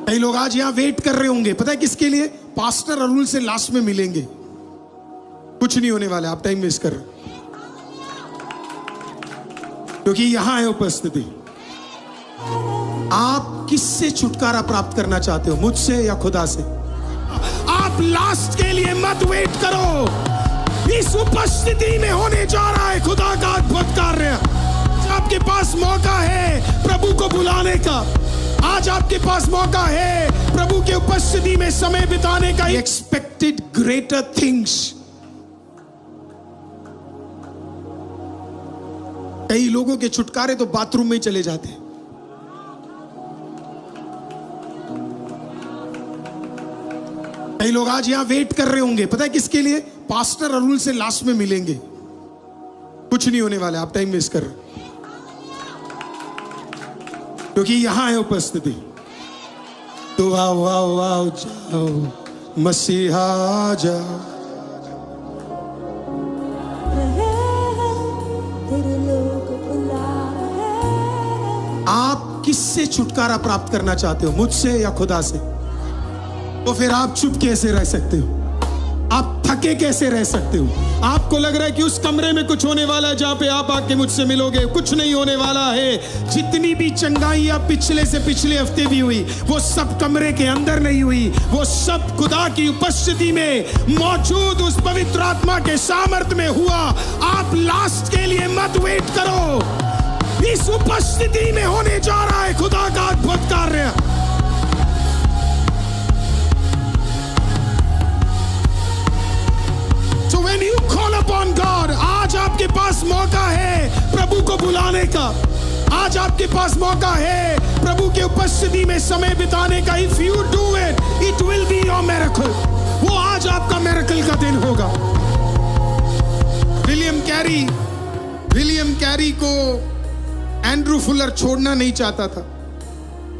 कई लोग आज यहां वेट कर रहे होंगे, पता है किसके लिए? पास्टर अरुल से लास्ट में मिलेंगे। कुछ नहीं होने वाला, आप टाइम वेस्ट कर रहे हो, क्योंकि यहां है उपस्थिति। आप किससे छुटकारा प्राप्त करना चाहते हो, मुझसे या खुदा से? आप लास्ट के लिए मत वेट करो, इस उपस्थिति में होने जा रहा है खुदा का अद्भुत कार्य। आपके पास मौका है प्रभु को बुलाने का, आज आपके पास मौका है प्रभु के उपस्थिति में समय बिताने का। Expected greater things. कई लोगों के छुटकारे तो बाथरूम में ही चले जाते हैं। कई लोग आज यहां वेट कर रहे होंगे, पता है किसके लिए? पास्टर अरुल से लास्ट में मिलेंगे। कुछ नहीं होने वाला, आप टाइम वेस्ट कर रहे हो, क्योंकि यहां है उपस्थिति। तो आओ आओ आओ जाओ मसीहा जाओ। आप किससे छुटकारा प्राप्त करना चाहते हो, मुझसे या खुदा से? तो फिर आप चुप कैसे रह सकते हो? आप थके कैसे रह सकते हो? आपको लग रहा है कि उस कमरे में कुछ होने वाला है जहां पे आप आके मुझसे मिलोगे। कुछ नहीं होने वाला है। जितनी भी चंगाई अब पिछले से पिछले हफ्ते भी हुई, वो सब कमरे के अंदर नहीं हुई, वो सब खुदा की उपस्थिति में मौजूद उस पवित्र आत्मा के सामर्थ्य में हुआ। आप लास्ट के लिए मत वेट करो, इस उपस्थिति में होने जा रहा है खुदा का अद्भुत कार्य। So when you call upon God, आज आपके पास मौका है प्रभु को बुलाने का, आज आपके पास मौका है प्रभु के उपस्थिति में समय बिताने का। If you do it, it will be your miracle. वो आज आपका मिरेकल का दिन होगा। विलियम कैरी को एंड्रू फुलर छोड़ना नहीं चाहता था,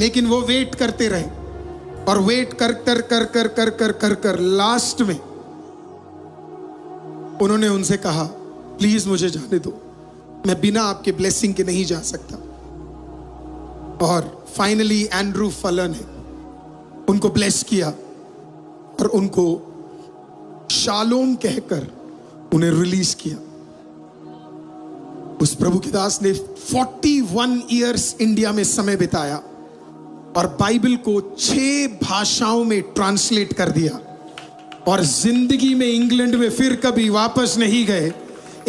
लेकिन वो वेट करते रहे और वेट कर कर कर कर कर कर कर कर लास्ट में उन्होंने उनसे कहा, प्लीज मुझे जाने दो, मैं बिना आपके ब्लेसिंग के नहीं जा सकता। और फाइनली एंड्रू फलन ने उनको ब्लेस किया और उनको शालोम कहकर उन्हें रिलीज किया। उस प्रभु के दास ने 41 इयर्स इंडिया में समय बिताया और बाइबल को 6 भाषाओं में ट्रांसलेट कर दिया और जिंदगी में इंग्लैंड में फिर कभी वापस नहीं गए।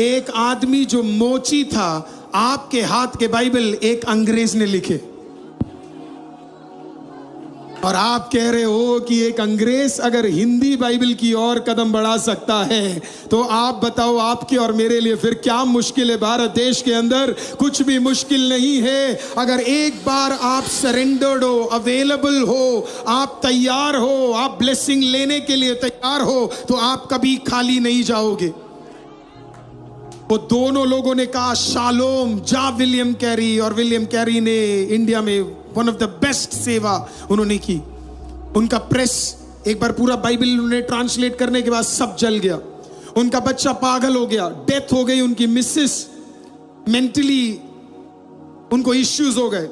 एक आदमी जो मोची था, आपके हाथ के बाइबल एक अंग्रेज ने लिखे और आप कह रहे हो कि एक अंग्रेज अगर हिंदी बाइबल की ओर कदम बढ़ा सकता है, तो आप बताओ आपके और मेरे लिए फिर क्या मुश्किल है? भारत देश के अंदर कुछ भी मुश्किल नहीं है। अगर एक बार आप सरेंडर्ड हो, अवेलेबल हो, आप तैयार हो, आप ब्लेसिंग लेने के लिए तैयार हो, तो आप कभी खाली नहीं जाओगे। वो दोनों लोगों ने कहा शालोम जा विलियम कैरी, और विलियम कैरी ने इंडिया में वन ऑफ द बेस्ट सेवा उन्होंने की। उनका प्रेस एक बार पूरा बाइबल उन्होंने ट्रांसलेट करने के बाद सब जल गया। उनका बच्चा पागल हो गया, डेथ हो गई, उनकी मिसेस मेंटली उनको इश्यूज हो गए,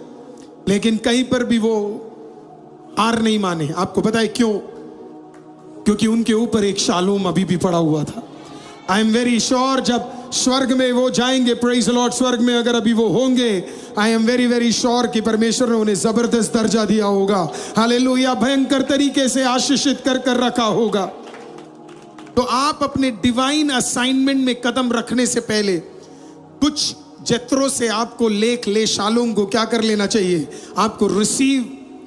लेकिन कहीं पर भी वो हार नहीं माने। आपको पता है क्यों? क्योंकि उनके ऊपर एक शालोम अभी भी पड़ा हुआ था। आई एम वेरी श्योर जब स्वर्ग में वो जाएंगे, प्रेज द लॉर्ड, स्वर्ग में अगर अभी वो होंगे, I am very very sure कि परमेश्वर ने उन्हें जबरदस्त दर्जा दिया होगा। हालेलुया, भयंकर तरीके से आशीषित कर कर रखा होगा। तो आप अपने डिवाइन असाइनमेंट में कदम रखने से पहले कुछ जत्रों से आपको ले शालोम को क्या कर लेना चाहिए? आपको रिसीव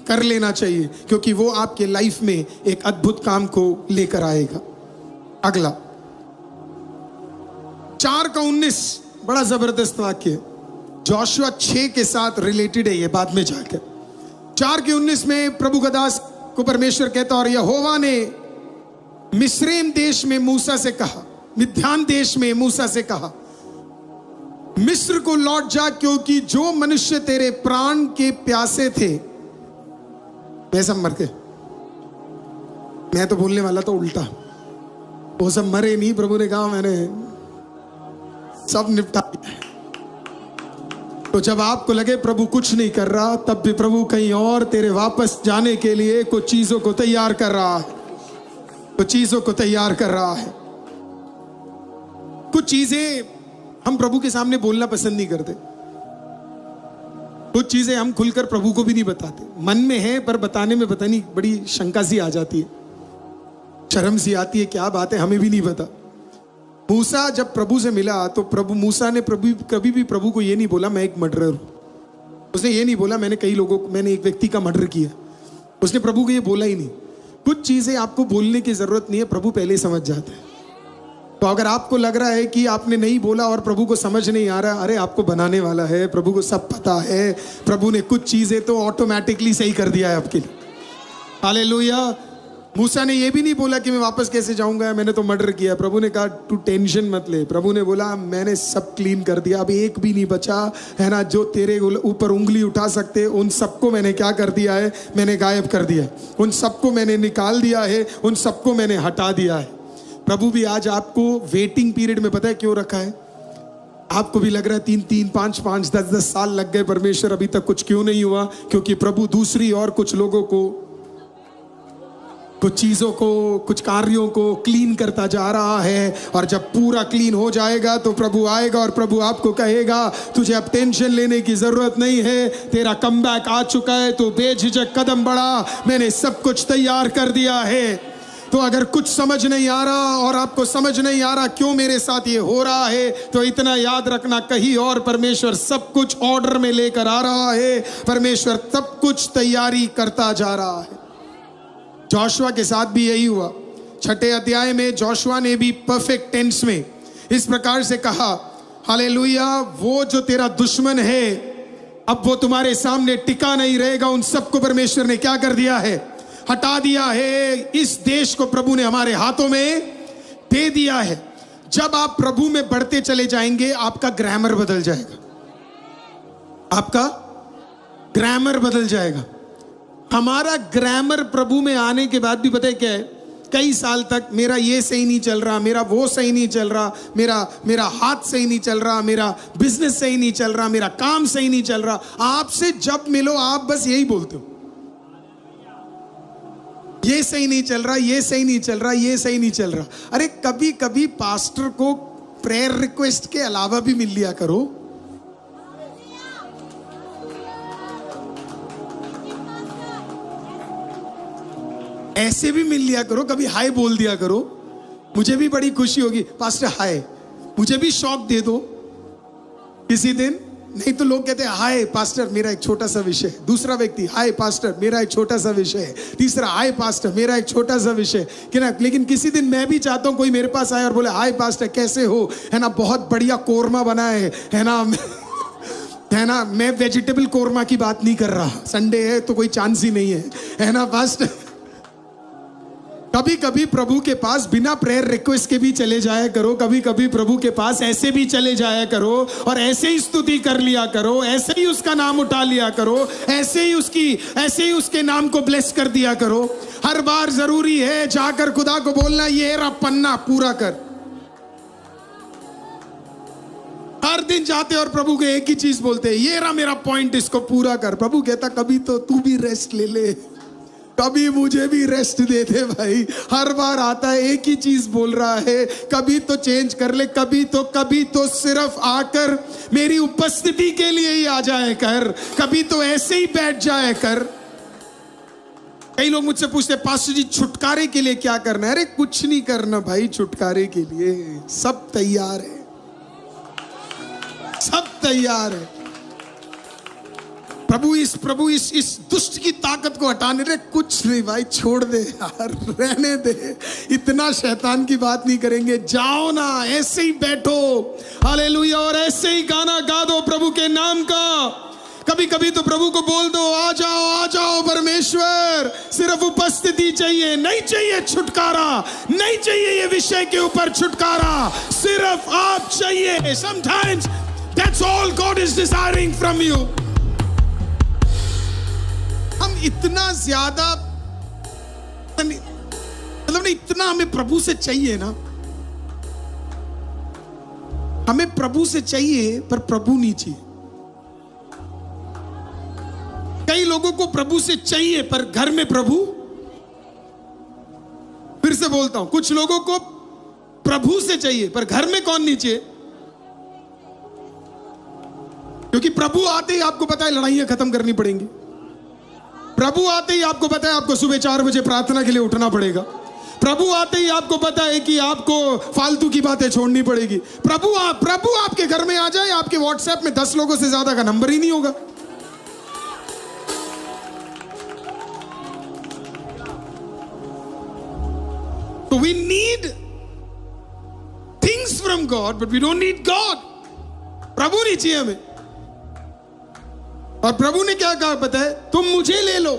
कर लेना चाहिए, क्योंकि वो आपके लाइफ में एक अद्भुत काम को लेकर आएगा। अगला 4:19 बड़ा जबरदस्त वाक्य है, जोशुआ 6 के साथ रिलेटेड है, ये बाद में जाकर 4:19 में प्रभु का दास को परमेश्वर कहता, और यहोवा ने मिस्रैम देश में मूसा से कहा, मिद्यान देश में मूसा से कहा, मिस्र को लौट जा, क्योंकि जो मनुष्य तेरे प्राण के प्यासे थे वे सब मर गए। मैं तो बोलने वाला था उल्टा, वो सब मरे नहीं, प्रभु ने कहा मैंने सब निपटा दिया। तो जब आपको लगे प्रभु कुछ नहीं कर रहा, तब भी प्रभु कहीं और तेरे वापस जाने के लिए कुछ चीजों को तैयार कर रहा है, कुछ चीजों को तैयार कर रहा है। कुछ चीजें हम प्रभु के सामने बोलना पसंद नहीं करते, कुछ चीजें हम खुलकर प्रभु को भी नहीं बताते। मन में है पर बताने में पता नहीं बड़ी शंका सी आ जाती है, शर्म सी आती है, क्या बात है हमें भी नहीं पता। मूसा जब प्रभु से मिला तो मूसा ने कभी भी प्रभु को ये नहीं बोला मैं एक मर्डरर हूं। उसने ये नहीं बोला मैंने एक व्यक्ति का मर्डर किया। उसने प्रभु को ये बोला ही नहीं। कुछ चीजें आपको बोलने की जरूरत नहीं है, प्रभु पहले ही समझ जाता है। तो अगर आपको लग रहा है कि आपने नहीं बोला और प्रभु को समझ नहीं आ रहा, अरे आपको बनाने वाला है, प्रभु को सब पता है। प्रभु ने कुछ चीजें तो ऑटोमेटिकली सही कर दिया है आपके लिए। हालेलुया। मूसा ने ये भी नहीं बोला कि मैं वापस कैसे जाऊंगा, मैंने तो मर्डर किया। प्रभु ने कहा तू टेंशन मत ले। प्रभु ने बोला मैंने सब क्लीन कर दिया, अब एक भी नहीं बचा है ना। जो तेरे ऊपर उंगली उठा सकते उन सबको मैंने क्या कर दिया है, मैंने गायब कर दिया है। उन सबको मैंने निकाल दिया है, उन सबको मैंने हटा दिया है। प्रभु भी आज आपको वेटिंग पीरियड में पता है क्यों रखा है? आपको भी लग रहा है 3-3, 5-5, 10-10 साल लग गए परमेश्वर, अभी तक कुछ क्यों नहीं हुआ? क्योंकि प्रभु दूसरी और कुछ लोगों को, कुछ चीजों को, कुछ कार्यों को क्लीन करता जा रहा है। और जब पूरा क्लीन हो जाएगा तो प्रभु आएगा और प्रभु आपको कहेगा तुझे अब टेंशन लेने की जरूरत नहीं है, तेरा कमबैक आ चुका है, तो बेझिझक कदम बढ़ा, मैंने सब कुछ तैयार कर दिया है। तो अगर कुछ समझ नहीं आ रहा और आपको समझ नहीं आ रहा क्यों मेरे साथ ये हो रहा है, तो इतना याद रखना कहीं और परमेश्वर सब कुछ ऑर्डर में लेकर आ रहा है। परमेश्वर सब कुछ तैयारी करता जा रहा है। जोशुआ के साथ भी यही हुआ। 6 अध्याय में जोशुआ ने भी परफेक्ट टेंस में इस प्रकार से कहा, हालेलुया, वो जो तेरा दुश्मन है अब वो तुम्हारे सामने टिका नहीं रहेगा। उन सबको परमेश्वर ने क्या कर दिया है, हटा दिया है। इस देश को प्रभु ने हमारे हाथों में दे दिया है। जब आप प्रभु में बढ़ते चले जाएंगे आपका ग्रामर बदल जाएगा, आपका ग्रामर बदल जाएगा। हमारा ग्रामर प्रभु में आने के बाद भी पता है क्या है, कई साल तक मेरा ये सही नहीं चल रहा, मेरा वो सही नहीं चल रहा, मेरा हाथ सही नहीं चल रहा, मेरा बिजनेस सही नहीं चल रहा, मेरा काम सही नहीं चल रहा। आपसे जब मिलो आप बस यही बोलते हो, ये सही नहीं चल रहा, ये सही नहीं चल रहा, ये सही नहीं चल रहा। अरे कभी कभी पास्टर को प्रेयर रिक्वेस्ट के अलावा भी मिल लिया करो। ऐसे भी मिल लिया करो, कभी हाय बोल दिया करो, मुझे भी बड़ी खुशी होगी। पास्टर हाय, मुझे भी शौक दे दो किसी दिन। नहीं तो लोग कहते हैं हाय पास्टर मेरा एक छोटा सा विषय, दूसरा व्यक्ति हाय पास्टर मेरा एक छोटा सा विषय है, तीसरा हाय पास्टर मेरा एक छोटा सा विषय कि ना। लेकिन किसी दिन मैं भी चाहता हूं कोई मेरे पास आए और बोले हाय पास्टर कैसे हो, है ना, बहुत बढ़िया कोरमा बना है ना है ना। मैं वेजिटेबल कोरमा की बात नहीं कर रहा, संडे है तो कोई चांस ही नहीं है ना पास्टर। कभी कभी प्रभु के पास बिना प्रेयर रिक्वेस्ट के भी चले जाया करो, कभी कभी प्रभु के पास ऐसे भी चले जाया करो और ऐसे ही स्तुति कर लिया करो, ऐसे ही उसका नाम उठा लिया करो, ऐसे ही उसके नाम को ब्लेस कर दिया करो। हर बार जरूरी है जाकर खुदा को बोलना ये रहा पन्ना पूरा कर। हर दिन जाते और प्रभु को एक ही चीज बोलते, ये रहा मेरा पॉइंट, इसको पूरा कर। प्रभु कहता कभी तो तू भी रेस्ट ले ले, कभी मुझे भी रेस्ट दे दे भाई। हर बार आता है एक ही चीज बोल रहा है, कभी तो चेंज कर ले, कभी तो सिर्फ आकर मेरी उपस्थिति के लिए ही आ जाए कर, कभी तो ऐसे ही बैठ जाए कर। कई लोग मुझसे पूछते हैं पास्टर जी छुटकारे के लिए क्या करना है? अरे कुछ नहीं करना भाई, छुटकारे के लिए सब तैयार है, सब तैयार है। प्रभु इस दुष्ट की ताकत को हटाने रे, कुछ नहीं भाई, छोड़ दे यार, रहने दे, इतना शैतान की बात नहीं करेंगे। जाओ ना, ऐसे ही बैठो, हालेलुया, और ऐसे ही गाना गा दो प्रभु के नाम का। कभी कभी तो प्रभु को बोल दो आ जाओ परमेश्वर, सिर्फ उपस्थिति चाहिए, नहीं चाहिए छुटकारा, नहीं चाहिए ये विषय के ऊपर छुटकारा, सिर्फ आप चाहिए। Sometimes that's all God is desiring from you। हम इतना ज्यादा मतलब नहीं, इतना हमें प्रभु से चाहिए ना, हमें प्रभु से चाहिए पर प्रभु नहीं चाहिए। कई लोगों को प्रभु से चाहिए पर घर में प्रभु, फिर से बोलता हूं, कुछ लोगों को प्रभु से चाहिए पर घर में कौन नहीं चाहिए? क्योंकि प्रभु आते ही आपको पता है लड़ाइयां खत्म करनी पड़ेंगी। प्रभु आते ही आपको पता है आपको सुबह 4 बजे प्रार्थना के लिए उठना पड़ेगा। प्रभु आते ही आपको पता है कि आपको फालतू की बातें छोड़नी पड़ेगी। प्रभु आपके घर में आ जाए, आपके व्हाट्सएप में 10 लोगों से ज्यादा का नंबर ही नहीं होगा। तो we need things from God but we don't need God. प्रभु नहीं चाहिए हमें। और प्रभु ने क्या कहा पता है? तुम मुझे ले लो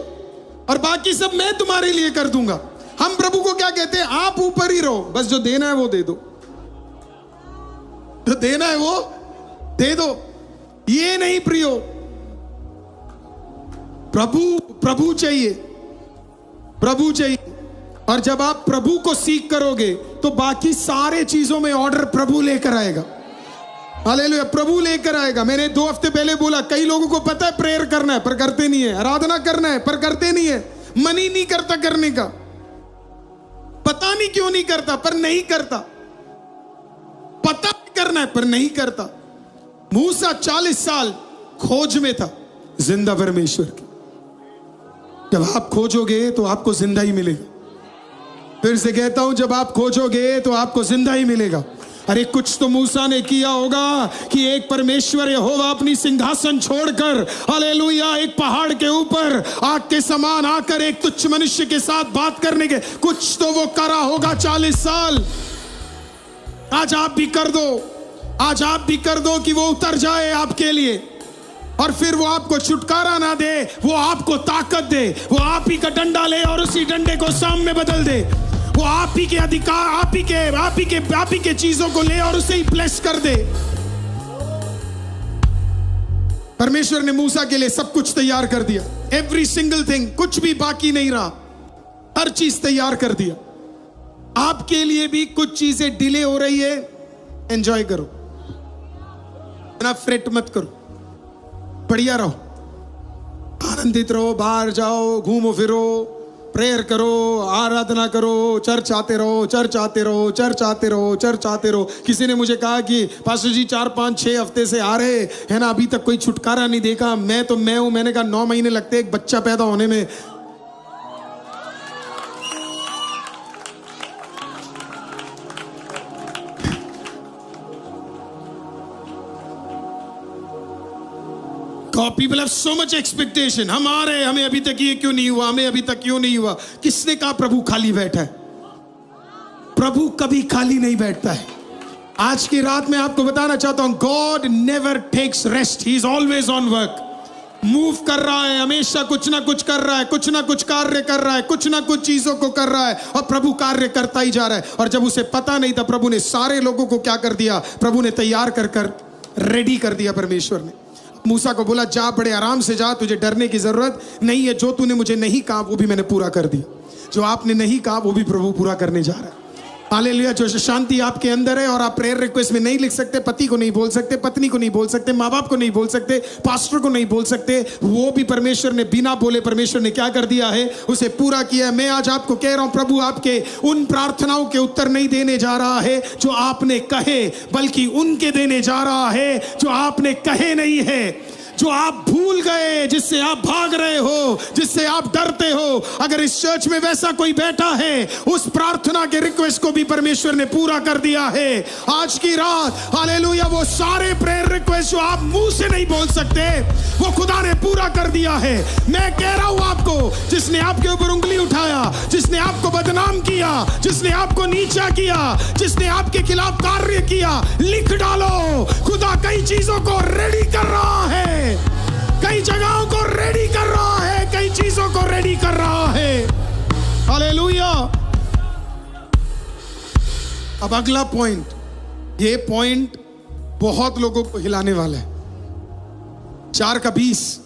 और बाकी सब मैं तुम्हारे लिए कर दूंगा। हम प्रभु को क्या कहते हैं? आप ऊपर ही रहो, बस जो देना है वो दे दो, जो देना है वो दे दो। ये नहीं प्रियो, प्रभु चाहिए, प्रभु चाहिए। और जब आप प्रभु को सीख करोगे तो बाकी सारे चीजों में ऑर्डर प्रभु लेकर आएगा। हालेलुया, प्रभु लेकर आएगा। मैंने 2 हफ्ते पहले बोला, कई लोगों को पता है प्रेयर करना है पर करते नहीं है, आराधना करना है पर करते नहीं है, मन ही नहीं करता करने का, पता नहीं क्यों नहीं करता पर नहीं करता, पता करना है पर नहीं करता। मूसा 40 साल खोज में था जिंदा परमेश्वर की। जब आप खोजोगे तो आपको जिंदा ही मिलेगा। फिर से कहता हूं, जब आप खोजोगे तो आपको जिंदा ही मिलेगा। अरे कुछ तो मूसा ने किया होगा कि एक परमेश्वर यहोवा अपनी सिंहासन छोड़कर, हालेलुया, एक पहाड़ के ऊपर आग के समान आकर एक तुच्छ मनुष्य के साथ बात करने के, कुछ तो वो करा होगा 40 साल। आज आप भी कर दो, आज आप भी कर दो कि वो उतर जाए आपके लिए और फिर वो आपको छुटकारा ना दे, वो आपको ताकत दे, वो आप ही का डंडा ले और उसी डंडे को सामने बदल दे, वो आप ही के अधिकार, आप ही के चीजों को ले और उसे ही ब्लेस कर दे। परमेश्वर ने मूसा के लिए सब कुछ तैयार कर दिया, एवरी सिंगल थिंग, कुछ भी बाकी नहीं रहा, हर चीज तैयार कर दिया। आपके लिए भी कुछ चीजें डिले हो रही है, एंजॉय करो, ना फ्रेट मत करो, बढ़िया रहो, आनंदित रहो, बाहर जाओ, घूमो फिरो, प्रेयर करो, आराधना करो, चर्च आते रहो, चर्च आते रहो, चर्च आते रहो, चर्च आते रहो। किसी ने मुझे कहा कि पास्टर जी 4, 5, 6 हफ्ते से आ रहे हैं ना, अभी तक कोई छुटकारा नहीं देखा। मैं हूं। मैंने कहा 9 महीने लगते हैं एक बच्चा पैदा होने में। People have so much expectation. हम आ रहे हैं, हमें अभी तक ये क्यों नहीं हुआ, हमें अभी तक क्यों नहीं हुआ। किसने कहा प्रभु खाली बैठा है? प्रभु कभी खाली नहीं बैठता है। आज की रात में आपको बताना चाहता हूं, God never takes rest. He is always on work. Move कर रहा है, हमेशा कुछ ना कुछ कर रहा है, कुछ ना कुछ कार्य कर रहा है, कुछ ना कुछ चीजों को कर रहा है और प्रभु कार्य करता ही जा रहा है। और जब उसे पता नहीं था, प्रभु ने सारे लोगों को क्या कर दिया? प्रभु ने तैयार कर रेडी कर दिया। परमेश्वर ने मूसा को बोला, जा, बड़े आराम से जा, तुझे डरने की जरूरत नहीं है। जो तूने मुझे नहीं कहा वो भी मैंने पूरा कर दिया, जो आपने नहीं कहा वो भी प्रभु पूरा करने जा रहा है। हालेलुया। जो शांति आपके अंदर है और आप प्रेयर रिक्वेस्ट में नहीं लिख सकते, पति को नहीं बोल सकते, पत्नी को नहीं बोल सकते, माँ बाप को नहीं बोल सकते, पास्टर को नहीं बोल सकते, वो भी परमेश्वर ने बिना बोले परमेश्वर ने क्या कर दिया है? उसे पूरा किया है। मैं आज आपको कह रहा हूं, प्रभु आपके उन प्रार्थनाओं के उत्तर नहीं देने जा रहा है जो आपने कहे, बल्कि उनके देने जा रहा है जो आपने कहे नहीं है, जो आप भूल गए, जिससे आप भाग रहे हो, जिससे आप डरते हो। अगर इस चर्च में वैसा कोई बैठा है, उस प्रार्थना के रिक्वेस्ट को भी परमेश्वर ने पूरा कर दिया है आज की रात। हालेलुया। वो सारे प्रेयर रिक्वेस्ट जो आप मुंह से नहीं बोल सकते, वो खुदा ने पूरा कर दिया है। मैं कह रहा हूं आपको, जिसने आपके ऊपर उंगली उठाया, जिसने आपको बदनाम किया, जिसने आपको नीचा किया, जिसने आपके खिलाफ कार्य किया, लिख डालो, खुदा कई चीजों को रेडी कर रहा है, कई जगहों को रेडी कर रहा है, कई चीजों को रेडी कर रहा है। हालेलुया। अब अगला पॉइंट, ये पॉइंट बहुत लोगों को हिलाने वाला है। 4 का 20,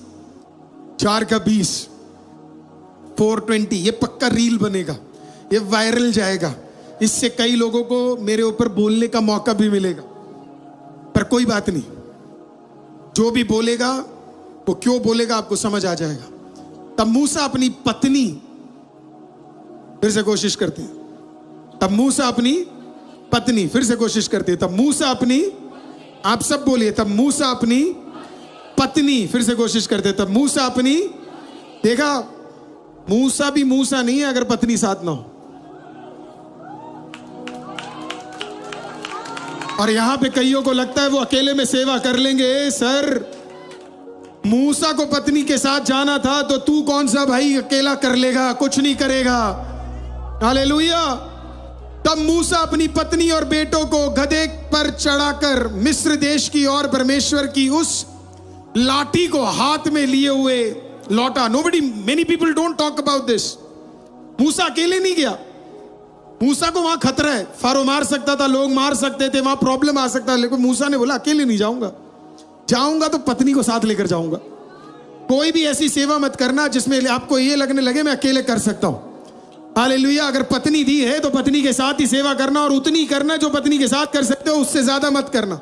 420, ये पक्का रील बनेगा, ये वायरल जाएगा। इससे कई लोगों को मेरे ऊपर बोलने का मौका भी मिलेगा, पर कोई बात नहीं, जो भी बोलेगा वो क्यों बोलेगा आपको समझ आ जाएगा। तब मूसा अपनी पत्नी, फिर से कोशिश करते हैं, तब मूसा अपनी पत्नी, फिर से कोशिश करते हैं, तब मूसा अपनी, आप सब बोलिए, तब मूसा अपनी पत्नी, फिर से कोशिश करते हैं, तब मूसा अपनी, देखा मूसा भी मूसा नहीं है अगर पत्नी साथ ना हो। और यहां पे कईयों को लगता है वो अकेले में सेवा कर लेंगे। सर, मूसा को पत्नी के साथ जाना था तो तू कौन सा भाई अकेला कर लेगा, कुछ नहीं करेगा। हालेलुया। तब मूसा अपनी पत्नी और बेटों को गधे पर चढ़ाकर मिस्र देश की और परमेश्वर की उस लाठी को हाथ में लिए हुए लौटा। Many people don't talk about this. मूसा अकेले नहीं गया, मूसा को वहां खतरा है, फारो मार सकता था, लोग मार सकते थे, वहां प्रॉब्लम आ सकता है, लेकिन मूसा ने बोला अकेले नहीं जाऊंगा, जाऊंगा तो पत्नी को साथ लेकर जाऊंगा। कोई भी ऐसी सेवा मत करना जिसमें आपको ये लगने लगे मैं अकेले कर सकता हूं। हालेलुया। अगर पत्नी दी है तो पत्नी के साथ ही सेवा करना, और उतनी करना जो पत्नी के साथ कर सकते हो, उससे ज्यादा मत करना।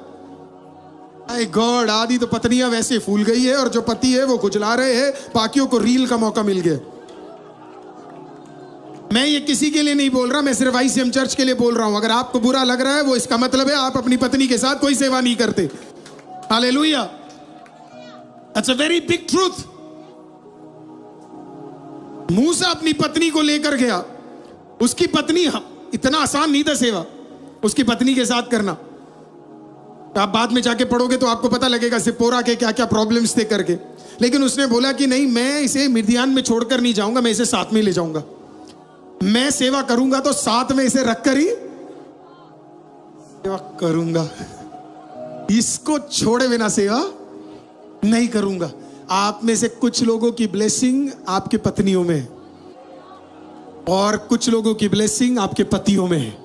माय गॉड, आधी तो पत्नियां वैसे फूल गई है और जो पति है वो खुजला रहे हैं, बाकियों को रील का मौका मिल गया। मैं ये किसी के लिए नहीं बोल रहा, मैं सिर्फ ICM चर्च के लिए बोल रहा हूं। अगर आपको बुरा लग रहा है वो इसका मतलब है आप अपनी पत्नी के साथ कोई सेवा नहीं करते। Hallelujah. That's a very big truth. मूसा अपनी पत्नी को लेकर गया, उसकी पत्नी, इतना आसान नहीं था सेवा उसकी पत्नी के साथ करना। आप बाद में जाके पढ़ोगे तो आपको पता लगेगा सिपोरा के क्या क्या प्रॉब्लम्स थे करके। लेकिन उसने बोला कि नहीं, मैं इसे मिद्यान में छोड़कर नहीं जाऊंगा, मैं इसे साथ में ले जाऊंगा। मैं सेवा करूंगा तो साथ में इसे रखकर ही सेवा करूंगा, इसको छोड़े बिना सेवा नहीं करूंगा। आप में से कुछ लोगों की ब्लेसिंग आपके पत्नियों में है और कुछ लोगों की ब्लेसिंग आपके पतियों में है।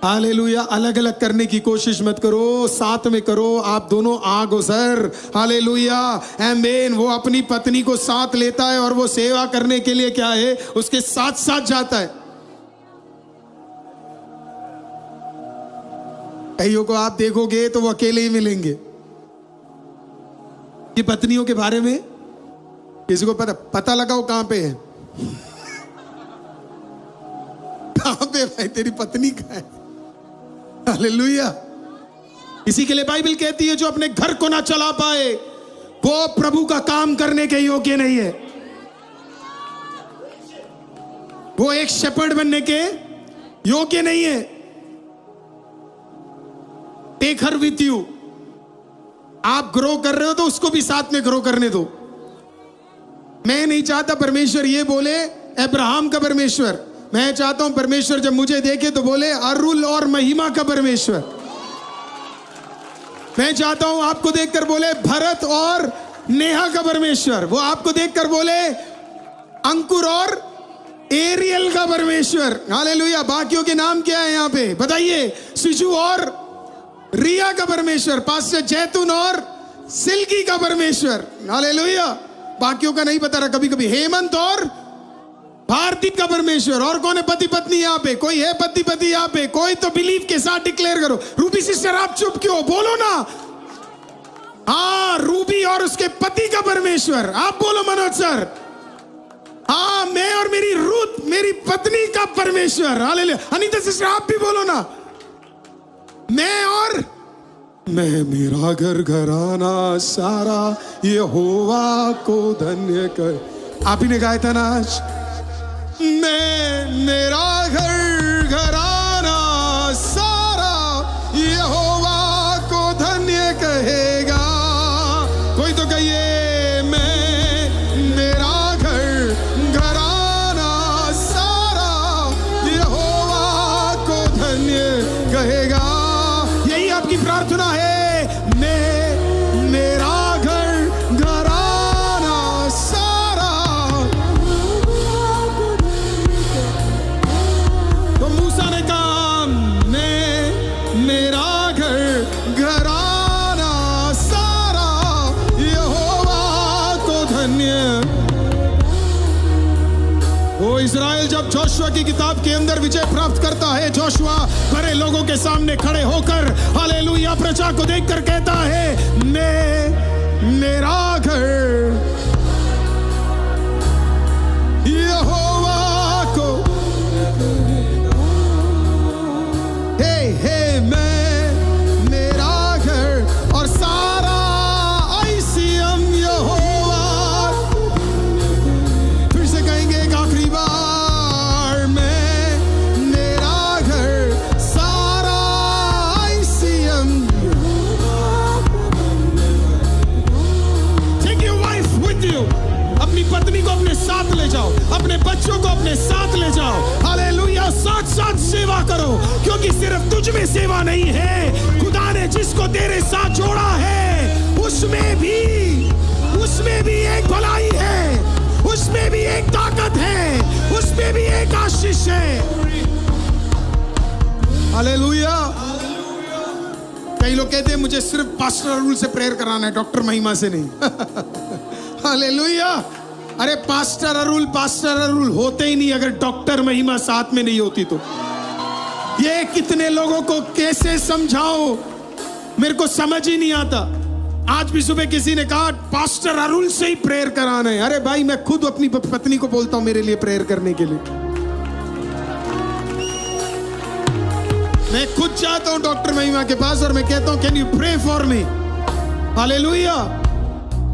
हालेलुया। अलग अलग करने की कोशिश मत करो, साथ में करो। आप दोनों आग हो सर। हालेलुया, आमीन। वो अपनी पत्नी को साथ लेता है और वो सेवा करने के लिए क्या है, उसके साथ साथ जाता है। कईयों को आप देखोगे तो वो अकेले ही मिलेंगे। ये पत्नियों के बारे में किसी को पता लगाओ कहां पे है, कहां पे भाई तेरी पत्नी कहां है। हालेलुया। इसी के लिए बाइबल कहती है जो अपने घर को ना चला पाए वो प्रभु का काम करने के योग्य नहीं है, वो एक शेपर्ड बनने के योग्य नहीं है। Take her with you. आप ग्रो कर रहे हो तो उसको भी साथ में ग्रो करने दो। मैं नहीं चाहता परमेश्वर ये बोले अब्राहम का परमेश्वर, मैं चाहता हूं परमेश्वर जब मुझे देखे तो बोले अरुल और महिमा का परमेश्वर। मैं चाहता हूं आपको देखकर बोले भरत और नेहा का परमेश्वर, वो आपको देखकर बोले अंकुर और एरियल का परमेश्वर। हालेलुया। बाकियों के नाम क्या है यहां पे बताइए? सिजू और रिया का परमेश्वर, पास्टर जैतून और सिल्की का परमेश्वर। हालेलुया। बाकियों का नहीं पता रहा, कभी कभी हेमंत और भारती का परमेश्वर। और कौन है पति पत्नी यहाँ पे? कोई है पति पति यहाँ पे? कोई तो बिलीव के साथ डिक्लेयर करो। रूबी सिस्टर आप चुप क्यों, बोलो ना। हाँ, रूबी और उसके पति का परमेश्वर। आप बोलो मनोज सर। हाँ, मैं और मेरी रूथ मेरी पत्नी का परमेश्वर। हालेलुया। अनीता सिस्टर आप भी बोलो ना। मैं मेरा घर घराना सारा यहोवा को धन्य कर। आप ही ने गाया था ना आज, मैं मेरा घर घराना सारा यहोवा को धन्य कहेगा। कोई तो कहिए मैं मेरा घर घराना सारा यहोवा को धन्य कहेगा। यही आपकी प्रार्थना है, मैं मेरा घर घराना सारा। तो मूसा ने कहा मैं मेरा घर घराना सारा यहोवा को धन्य। वो इज़राइल जब जोशुआ की किताब के अंदर विजय प्राप्त करता है, जोशुआ बड़े लोगों के सामने खड़े होकर हालेलुया प्रजा को देखकर कहता है मैं मेरा घर यहोवा को, हे मैं, मेरा घर और सारा ICM यहोवा। फिर से कहेंगे एक आखिरी बार, मैं, मेरा घर, सारा ICM। Take your wife with you, अपनी पत्नी को अपने साथ ले जाओ, अपने बच्चों को अपने साथ ले जाओ। हालेलुया, साथ साथ सेवा करो, क्योंकि सिर्फ तुझ में सेवा नहीं है, खुदा ने जिसको तेरे साथ जोड़ा है उसमें भी एक भलाई है, उसमें भी एक ताकत है, उसमें भी एक आशीष है। हालेलुया। कई लोग कहते हैं मुझे सिर्फ पास्टर अरुल से प्रेयर कराना है, डॉक्टर महिमा से नहीं। हालेलुया। अरे पास्टर अरुल होते ही नहीं अगर डॉक्टर महिमा साथ में नहीं होती तो। ये कितने लोगों को कैसे समझाओ, मेरे को समझ ही नहीं आता। आज भी सुबह किसी ने कहा पास्टर अरुल से ही प्रेयर कराना है। अरे भाई, मैं खुद अपनी पत्नी को बोलता हूं मेरे लिए प्रेयर करने के लिए। मैं खुद जाता हूं डॉक्टर महिमा के पास और मैं कहता हूं can you pray for me. Hallelujah.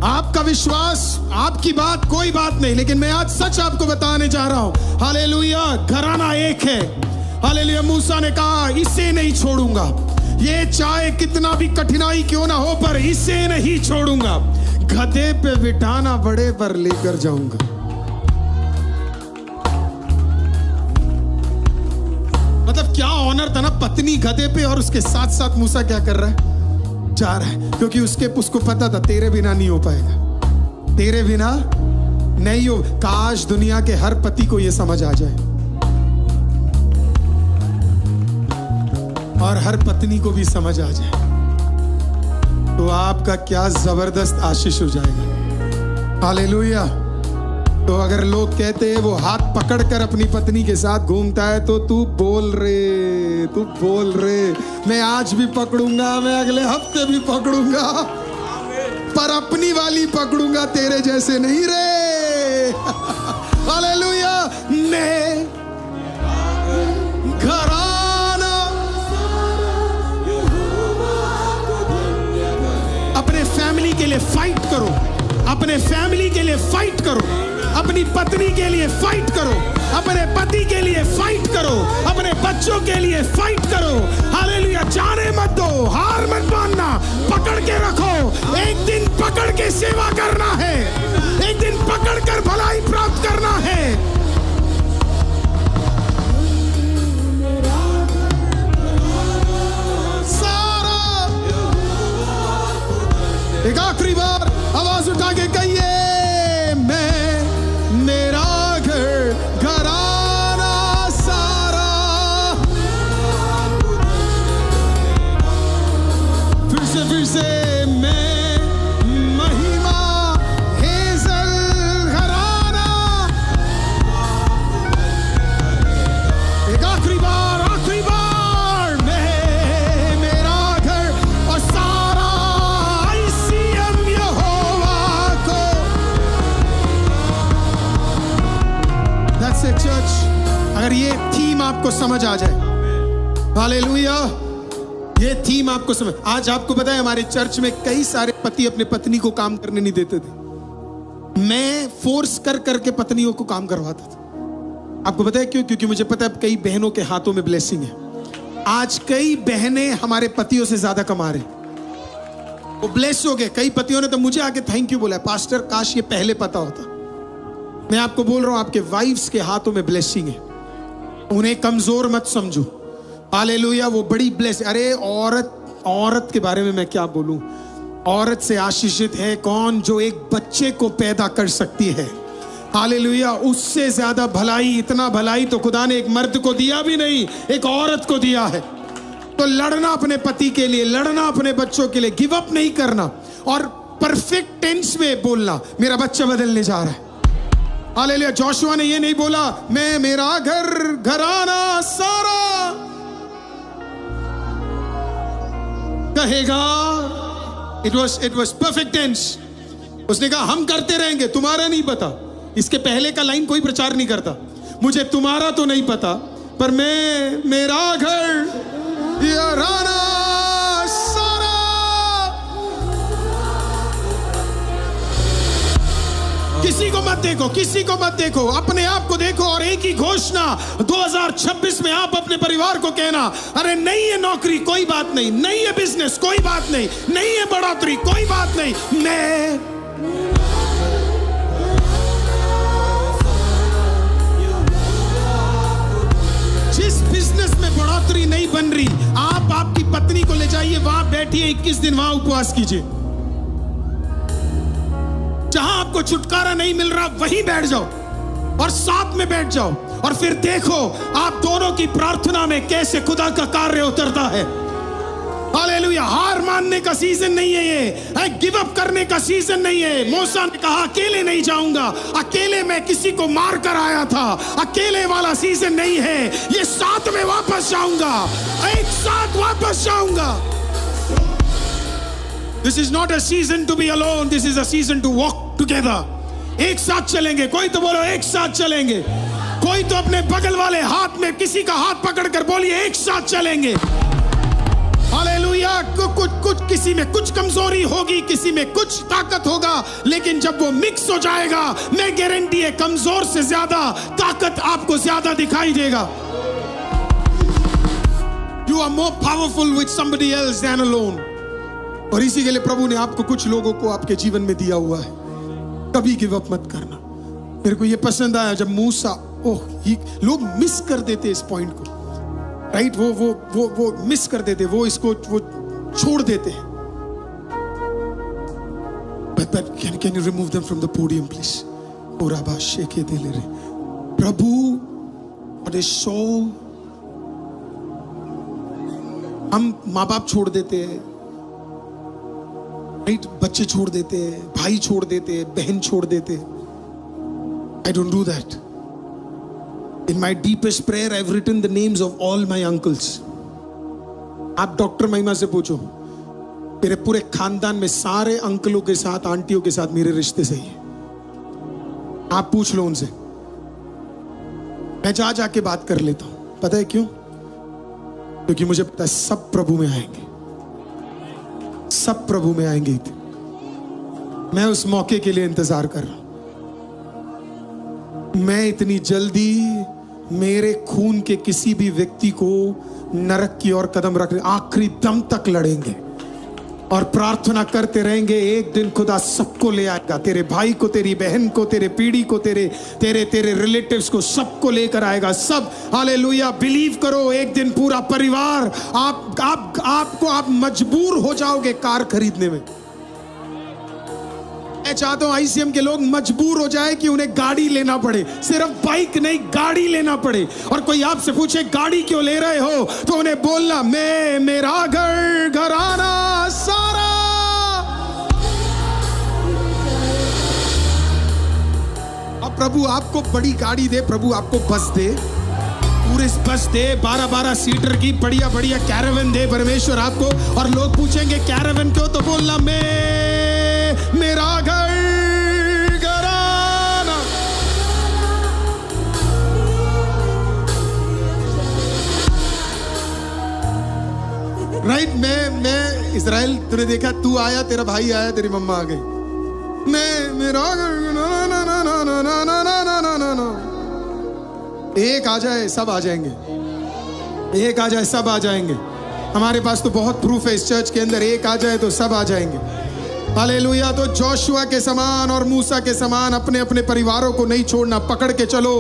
आपका विश्वास, आपकी बात कोई बात नहीं, लेकिन मैं आज सच आपको बताने जा रहा हूं। हालेलुया। घराना एक है। हालेलुया। मूसा ने कहा इसे नहीं छोड़ूंगा, ये चाहे कितना भी कठिनाई क्यों ना हो, पर इसे नहीं छोड़ूंगा। गधे पे बिठाना बड़े पर लेकर जाऊंगा। मतलब क्या ऑनर था ना, पत्नी गधे पे और उसके साथ साथ मूसा क्या कर रहा है, जा रहा है, क्योंकि उसको पता था तेरे बिना नहीं हो पाएगा, तेरे बिना नहीं हो। काश दुनिया के हर पति को यह समझ आ जाए और हर पत्नी को भी समझ आ जाए, तो आपका क्या जबरदस्त आशीष हो जाएगा। हालेलुया। तो अगर लोग कहते हैं वो हाथ पकड़कर अपनी पत्नी के साथ घूमता है, तो तू बोल रे, मैं आज भी पकड़ूंगा, मैं अगले हफ्ते भी पकड़ूंगा, पर अपनी वाली पकड़ूंगा, तेरे जैसे नहीं रे। हालेलुया। मैं घराना अपने फैमिली के लिए फाइट करो, अपने फैमिली के लिए फाइट करो, अपनी पत्नी के लिए फाइट करो, अपने पति के लिए फाइट करो, अपने बच्चों के लिए फाइट करो। हालेलुया। जाने मत दो, हार मत मानना, पकड़ के रखो। एक दिन पकड़ के सेवा करना है, एक दिन पकड़ कर भलाई प्राप्त करना है। सारा एक आखिरी बार आवाज उठा के कहिए, मैं, मेरा घर, घराना सारा। फिर से मैं, महिमा, हेजल, घराना। एक आखिरी बार, मैं, मेरा घर और सारा ICM यहोवा को। That's it, church. अगर ये थीम आपको समझ आ जाए, हालेलुया, ये थीम आपको समझ। आज आपको पता है हमारे चर्च में कई सारे पति अपने पत्नी को काम करने नहीं देते थे। मैं फोर्स कर करके पत्नियों को काम करवाता था। आपको पता है क्यों? क्योंकि मुझे पता है कई बहनों के हाथों में ब्लेसिंग है। आज कई बहनें हमारे पतियों से ज्यादा कमा रहे, वो ब्लेस हो गए। कई पतियों ने तो मुझे आके थैंक यू बोला, पास्टर काश ये पहले पता होता। मैं आपको बोल रहा हूं, आपके वाइफ्स के हाथों में ब्लेसिंग है, उन्हें कमजोर मत समझो। हालेलुया। वो बड़ी ब्लेस। अरे औरत के बारे में मैं क्या बोलूं, औरत से आशीषित है कौन जो एक बच्चे को पैदा कर सकती है। हालेलुया। उससे ज्यादा भलाई, इतना भलाई तो खुदा ने एक मर्द को दिया भी नहीं, एक औरत को दिया है। तो लड़ना अपने पति के लिए, लड़ना अपने बच्चों के लिए, गिव अप नहीं करना, और परफेक्ट टेंस में बोलना मेरा बच्चा बदलने जा रहा है। हालेलुया। जोशुआ ने ये नहीं बोला मैं, मेरा घर, घराना सारा कहेगा, It was perfect tense. उसने कहा हम करते रहेंगे, तुम्हारा नहीं पता। इसके पहले का लाइन कोई प्रचार नहीं करता, मुझे तुम्हारा तो नहीं पता, पर मैं, मेरा घर, ये राना सारा। किसी को मत देखो, किसी को मत देखो, अपने आप को देखो और एक ही घोषणा 2026 में आप अपने परिवार को कहना, अरे नहीं है नौकरी कोई बात नहीं, नहीं है बिजनेस कोई बात नहीं, नहीं है बढ़ोतरी कोई बात नहीं, मैं जिस बिजनेस में बढ़ोतरी नहीं बन रही, आप आपकी पत्नी को ले जाइए, वहां बैठिए 21 दिन, वहां उपवास कीजिए। जहां आपको छुटकारा नहीं मिल रहा वहीं बैठ जाओ और साथ में बैठ जाओ और फिर देखो आप दोनों की प्रार्थना में कैसे खुदा का कार्य उतरता है। हालेलुया। हार मानने का सीजन नहीं है ये, गिव अप करने का सीजन नहीं है। मूसा ने कहा अकेले नहीं जाऊंगा, अकेले मैं किसी को मार कर आया था, अकेले वाला सीजन नहीं है ये, साथ में वापस जाऊंगा, एक साथ वापस जाऊंगा। This is not a season to be alone, this is a season to walk together. एक साथ चलेंगे, कोई तो बोलो एक साथ चलेंगे, कोई तो अपने बगल वाले हाथ में किसी का हाथ पकड़कर बोलिए एक साथ चलेंगे। हालेलुया। कुछ किसी में कुछ कमजोरी होगी, किसी में कुछ ताकत होगा, लेकिन जब वो मिक्स हो जाएगा, मैं गारंटी है कमजोर से ज्यादा ताकत आपको ज्यादा दिखाई देगा। You are more powerful with somebody else than alone. और इसी के लिए प्रभु ने आपको कुछ लोगों को आपके जीवन में दिया हुआ है, कभी गिव अप मत करना। मेरे को ये पसंद आया जब मूसा, लोग मिस कर देते इस पॉइंट को, राइट? वो मिस कर देते, वो इसको वो छोड़ देते हैं। But can you remove them from the podium please? Prabhu, what is so, हम माँ बाप छोड़ देते हैं, राइट? बच्चे छोड़ देते हैं, भाई छोड़ देते हैं, बहन छोड़ देते हैं। I don't do that. In my deepest prayer, I've written the names of all my uncles. आप डॉक्टर महिमा से पूछो, मेरे पूरे खानदान में सारे अंकलों के साथ, आंटियों के साथ मेरे रिश्ते सही है। आप पूछ लो उनसे, मैं जाके बात कर लेता हूं। पता है क्यों? क्योंकि मुझे पता है सब प्रभु में आएंगे, सब प्रभु में आएंगे। मैं उस मौके के लिए इंतजार कर रहा हूं। मैं इतनी जल्दी मेरे खून के किसी भी व्यक्ति को नरक की ओर कदम रखने, आखिरी दम तक लड़ेंगे और प्रार्थना करते रहेंगे। एक दिन खुदा सबको ले आएगा, तेरे भाई को, तेरी बहन को, तेरे पीढ़ी को, तेरे रिलेटिव्स को, सबको लेकर आएगा, सब। हालेलुया। बिलीव करो, एक दिन पूरा परिवार आप मजबूर हो जाओगे कार खरीदने में। मैं चाहता हूं आईसीएम के लोग मजबूर हो जाए कि उन्हें गाड़ी लेना पड़े, सिर्फ बाइक नहीं गाड़ी लेना पड़े। और कोई आपसे पूछे गाड़ी क्यों ले रहे हो, तो उन्हें बोलना, मैं, मेरा घर, घराना सारा। अब प्रभु आपको बड़ी गाड़ी दे, प्रभु आपको बस दे, पूरे बस दे, 12-12 सीटर की बढ़िया बढ़िया कैरावन दे परमेश्वर आपको। और लोग पूछेंगे कैरावन क्यों, तो बोलना, मैं, मेरा घर, घराना। राइट? मैं इजराइल, तूने देखा, तू आया, तेरा भाई आया, तेरी मम्मा आ गई, मैं, मेरा घर, ना। एक आ जाए सब आ जाएंगे, एक आ जाए सब आ जाएंगे। हमारे पास तो बहुत प्रूफ है इस चर्च के अंदर, एक आ जाए तो सब आ जाएंगे। हालेलुया। तो जोशुआ के समान और मूसा के समान अपने अपने परिवारों को नहीं छोड़ना, पकड़ के चलो।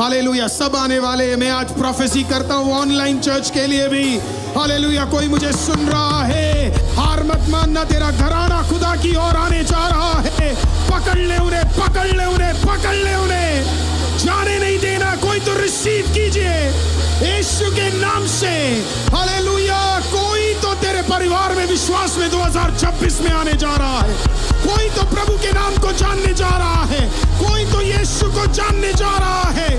हालेलुया। सब आने वाले हैं। मैं आज प्रोफेसी करता हूं ऑनलाइन चर्च के लिए भी। हालेलुया। कोई मुझे सुन रहा है, हार मत मानना, तेरा घराना खुदा की ओर आने जा रहा है। पकड़ ले उन्हें, पकड़ ले उन्हें, पकड़ ले उन्हें, जाने नहीं देना। कोई तो रिसीव कीजिए यीशु के नाम से। हालेलुया। कोई तो तेरे परिवार में विश्वास में 2026 में आने जा रहा है। कोई तो प्रभु के नाम को जानने जा रहा है, कोई तो यीशु को जानने जा रहा है।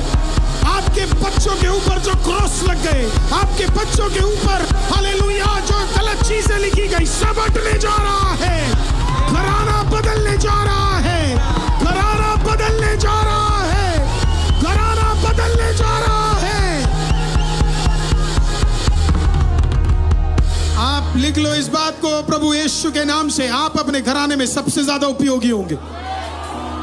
आपके बच्चों के ऊपर जो क्रॉस लग गए, आपके बच्चों के ऊपर हालेलुया जो गलत चीजें लिखी गई, सब हटने जा रहा है। लिख लो इस बात को, प्रभु यीशु के नाम से आप अपने घराने में सबसे ज्यादा उपयोगी होंगे।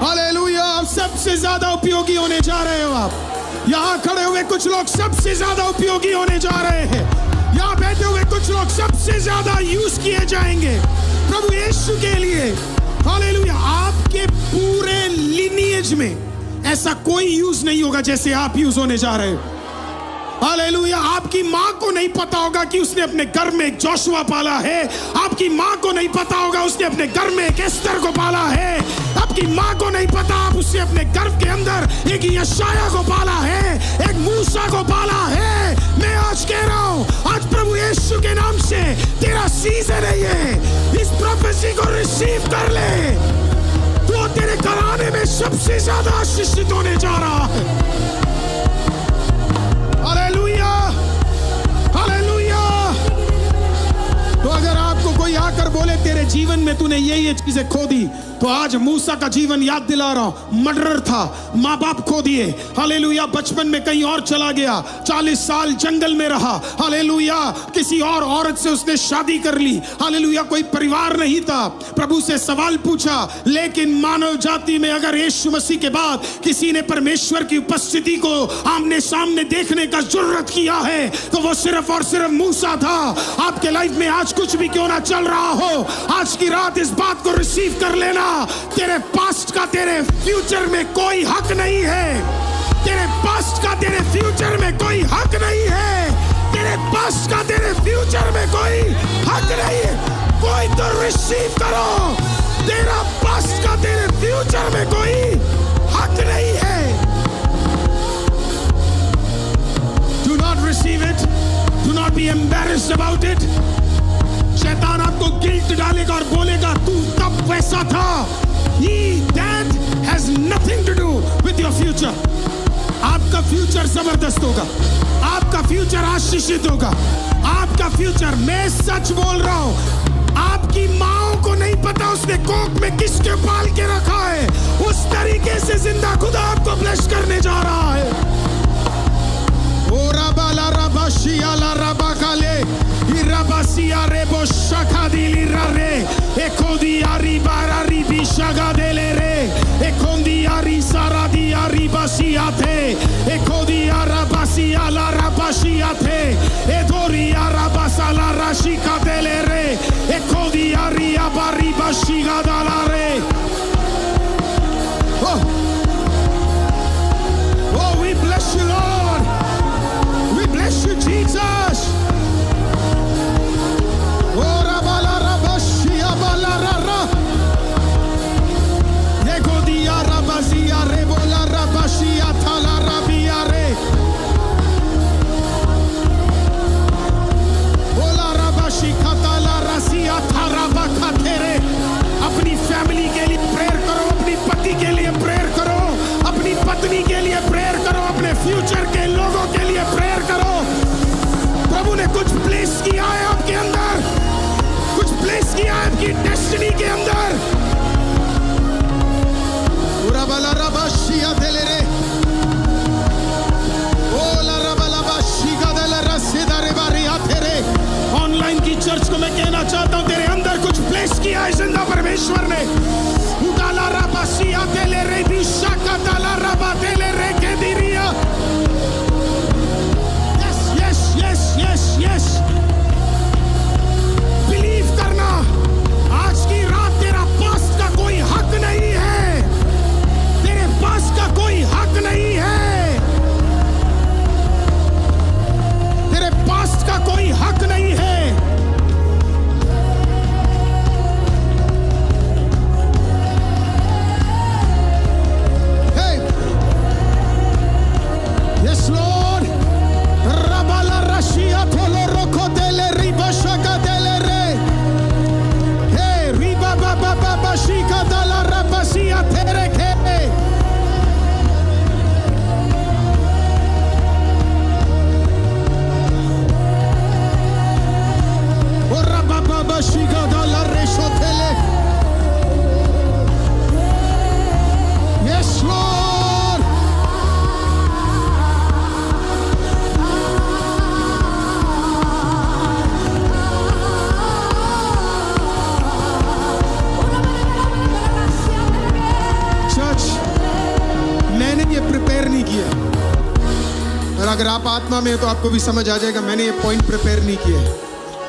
हालेलुया, आप सबसे ज्यादा उपयोगी होने जा रहे हो। आप यहाँ खड़े हुए कुछ लोग सबसे ज्यादा उपयोगी होने जा रहे हैं। यहाँ बैठे हुए कुछ लोग सबसे ज्यादा यूज किए जाएंगे प्रभु यीशु के लिए। हालेलुया, आपके पूरे लिनिएज में ऐसा कोई यूज नहीं होगा जैसे आप यूज होने जा रहे हो। हालेलुया, आपकी माँ को नहीं पता होगा कि उसने अपने घर में एक जोशुआ पाला है। आपकी माँ को नहीं पता होगा उसने अपने घर में एक एस्तर को पाला है। आपकी माँ को नहीं पता आप उसने अपने घर के अंदर एक यशाया को पाला है, एक मूसा को पाला है। मैं आज कह रहा हूँ, आज प्रभु यीशु के नाम से तेरा सीजन है ये, इस प्रोफेसी को रिसीव कर ले। तो तेरे घराने में सबसे ज्यादा आशीषित होने जा रहा है। Hallelujah, hallelujah. तो अगर आपको कोई आकर बोले तेरे जीवन में तूने ये चीजें खो दी, तो आज मूसा का जीवन याद दिला रहा हूं। मर्डरर था, माँ बाप खो दिए। हालेलुया, बचपन में कहीं और चला गया, 40 साल जंगल में रहा। हालेलुया, किसी और औरत से उसने शादी कर ली। हालेलुया, कोई परिवार नहीं था। प्रभु से सवाल पूछा, लेकिन मानव जाति में अगर यीशु मसीह के बाद किसी ने परमेश्वर की उपस्थिति को आमने सामने देखने का जुर्रत किया है तो वो सिर्फ और सिर्फ मूसा था। आपके लाइफ में आज कुछ भी क्यों ना चल रहा हो, आज की रात इस बात को रिसीव कर लेना, तेरे पास्ट का तेरे फ्यूचर में कोई हक नहीं है। तेरे पास्ट का तेरे फ्यूचर में कोई हक नहीं है। तेरे पास्ट का तेरे फ्यूचर में कोई हक नहीं है। कोई तो रिसीव करो, तेरा पास्ट का तेरे फ्यूचर में कोई हक नहीं है। Do not receive it. Do not be embarrassed about it. शैतान आपको गिल्ट डालेगा और बोलेगा तू तब वैसा था। That has nothing to do with your future. आपका फ्यूचर जबरदस्त होगा, आपका फ्यूचर आशीषित होगा, आपका फ्यूचर, मैं सच बोल रहा हूं। आपकी माओ को नहीं पता उसने कोख में किसके पाल के रखा है। उस तरीके से जिंदा खुदा आपको ब्लेस करने जा रहा है। Orabala rabashia la rabakale irabasia rebo shakadili rare ekodi ari barari bishagadele re ekondi ari saradi ari basiate ekodi arabasia la rabashiate edori arabasa la rashikadele re ekodi ari abari bashigadala re. Oh, we bless you, Lord. Bless you, Jesus. Ora balara bashia balara. Yego dia rabazia rebola rabashia thala rabiare. Ola rabashi katala rasia tharaba khatere. अपनी family के लिए prayer करो, अपनी पति के लिए prayer करो, अपनी पत्नी के लिए प्रेयर करो, अपने फ्यूचर के लोगों के लिए प्रेयर करो। प्रभु ने कुछ प्लेस किया है आपके अंदर, कुछ प्लेस किया है आपकी डेस्टिनी के अंदर। पूरा वाला रबाशिया देले रे, ओला रबाला बाशिका देले रसीदा रे बारिया तेरे। ऑनलाइन की चर्च को मैं कहना चाहता हूं, तेरे अंदर कुछ प्लेस किया है जिंदा परमेश्वर ने। उदाला रबाशिया देले रे बिशाका दाला रबा देले रे के दिरिया। Yes. बिलीव करना, आज की रात तेरा पास्ट का कोई हक नहीं है। तेरे पास्ट का कोई हक नहीं है। तेरे पास्ट का कोई हक नहीं है। Yes, Lord. Rabala Rashia Tolo Roko Dele Riba Shaka Dele Re. Hey, Riba Baba Baba Shika Dala Rabasia Tereke. O Rabba Baba Shika Dala Resho Tele. Yes, Lord. और अगर आप आत्मा में हैं तो आपको भी समझ आ जाएगा, मैंने ये पॉइंट प्रिपेयर नहीं किया है,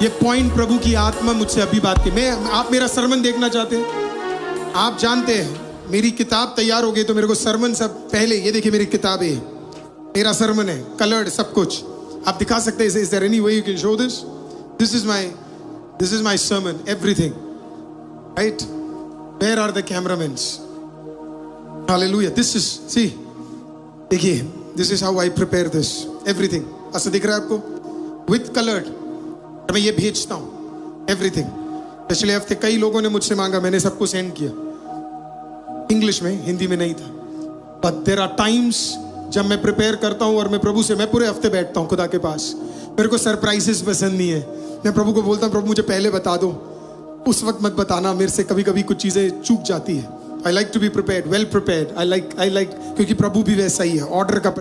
ये पॉइंट प्रभु की आत्मा मुझसे अभी बात की। आप मेरा सरमन देखना चाहते हैं? आप जानते हैं मेरी किताब तैयार हो गई तो मेरे को सरमन सब पहले, ये देखिए मेरी किताब है, मेरा सरमन है, कलर्ड सब कुछ आप दिखा सकते हैं। Is there any way you can show this? This is my sermon, everything, right? Where are the cameramen? Hallelujah. This is, see, देखिए, this is how I prepare this, everything. ऐसा दिख रहा है आपको? With colored. और मैं ये भेजता हूँ, everything. पिछले हफ्ते कई लोगों ने मुझसे मांगा, मैंने सबको सेंड किया, इंग्लिश में, हिंदी में नहीं था। But there are times जब मैं प्रिपेयर करता हूँ और मैं प्रभु से, मैं पूरे हफ्ते बैठता हूँ खुदा के पास, मेरे को सरप्राइजेस पसंद नहीं है। मैं प्रभु को बोलता हूँ, प्रभु मुझे पहले बता दो, उस वक्त मत बताना, मेरे से कभी कभी कुछ चीजें चूक जाती है। I like to be prepared, well prepared, I like, क्योंकि प्रभु भी वैसा ही है, ऑर्डर का